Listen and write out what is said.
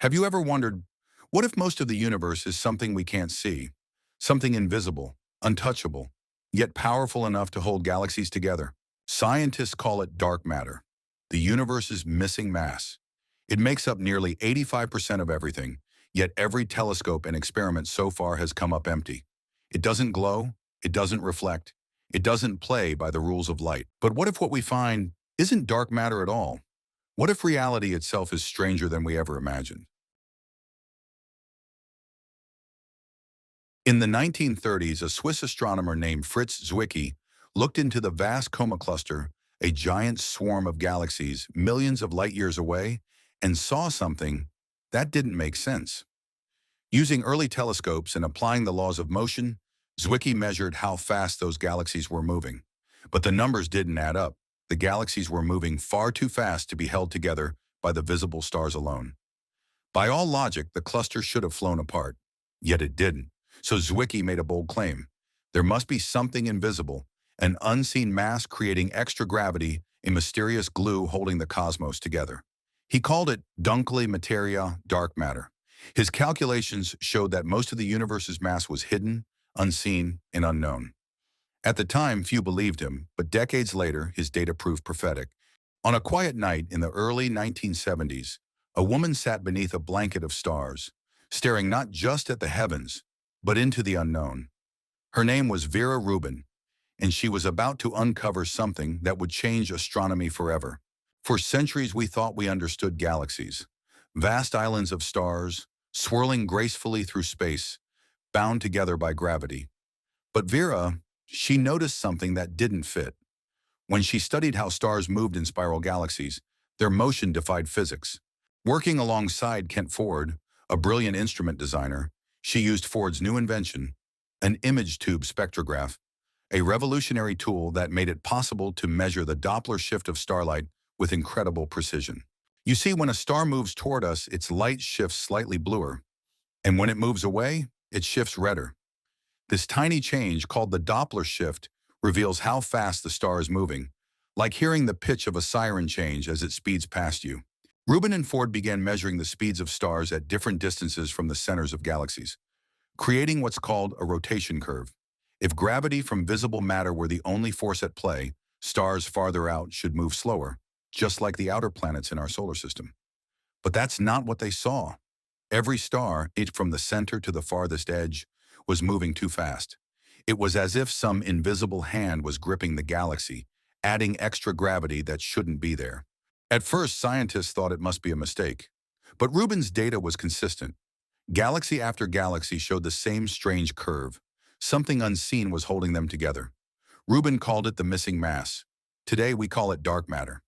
Have you ever wondered, what if most of the universe is something we can't see? Something invisible, untouchable, yet powerful enough to hold galaxies together? Scientists call it dark matter, the universe's missing mass. It makes up nearly 85% of everything, yet every telescope and experiment so far has come up empty. It doesn't glow, it doesn't reflect, it doesn't play by the rules of light. But what if what we find isn't dark matter at all? What if reality itself is stranger than we ever imagined? In the 1930s, a Swiss astronomer named Fritz Zwicky looked into the vast Coma Cluster, a giant swarm of galaxies millions of light years away, and saw something that didn't make sense. Using early telescopes and applying the laws of motion, Zwicky measured how fast those galaxies were moving. But the numbers didn't add up. The galaxies were moving far too fast to be held together by the visible stars alone. By all logic, the cluster should have flown apart. Yet it didn't. So Zwicky made a bold claim. There must be something invisible, an unseen mass creating extra gravity, a mysterious glue holding the cosmos together. He called it dunkle materia, dark matter. His calculations showed that most of the universe's mass was hidden, unseen, and unknown. At the time, few believed him, but decades later, his data proved prophetic. On a quiet night in the early 1970s, a woman sat beneath a blanket of stars, staring not just at the heavens, but into the unknown. Her name was Vera Rubin, and she was about to uncover something that would change astronomy forever. For centuries, we thought we understood galaxies, vast islands of stars, swirling gracefully through space, bound together by gravity. But Vera, she noticed something that didn't fit. When she studied how stars moved in spiral galaxies, their motion defied physics. Working alongside Kent Ford, a brilliant instrument designer, she used Ford's new invention, an image tube spectrograph, a revolutionary tool that made it possible to measure the Doppler shift of starlight with incredible precision. You see, when a star moves toward us, its light shifts slightly bluer, and when it moves away, it shifts redder. This tiny change, called the Doppler shift, reveals how fast the star is moving, like hearing the pitch of a siren change as it speeds past you. Rubin and Ford began measuring the speeds of stars at different distances from the centers of galaxies, creating what's called a rotation curve. If gravity from visible matter were the only force at play, stars farther out should move slower, just like the outer planets in our solar system. But that's not what they saw. Every star, each from the center to the farthest edge, was moving too fast. It was as if some invisible hand was gripping the galaxy, adding extra gravity that shouldn't be there. At first, scientists thought it must be a mistake. But Rubin's data was consistent. Galaxy after galaxy showed the same strange curve. Something unseen was holding them together. Rubin called it the missing mass. Today, we call it dark matter.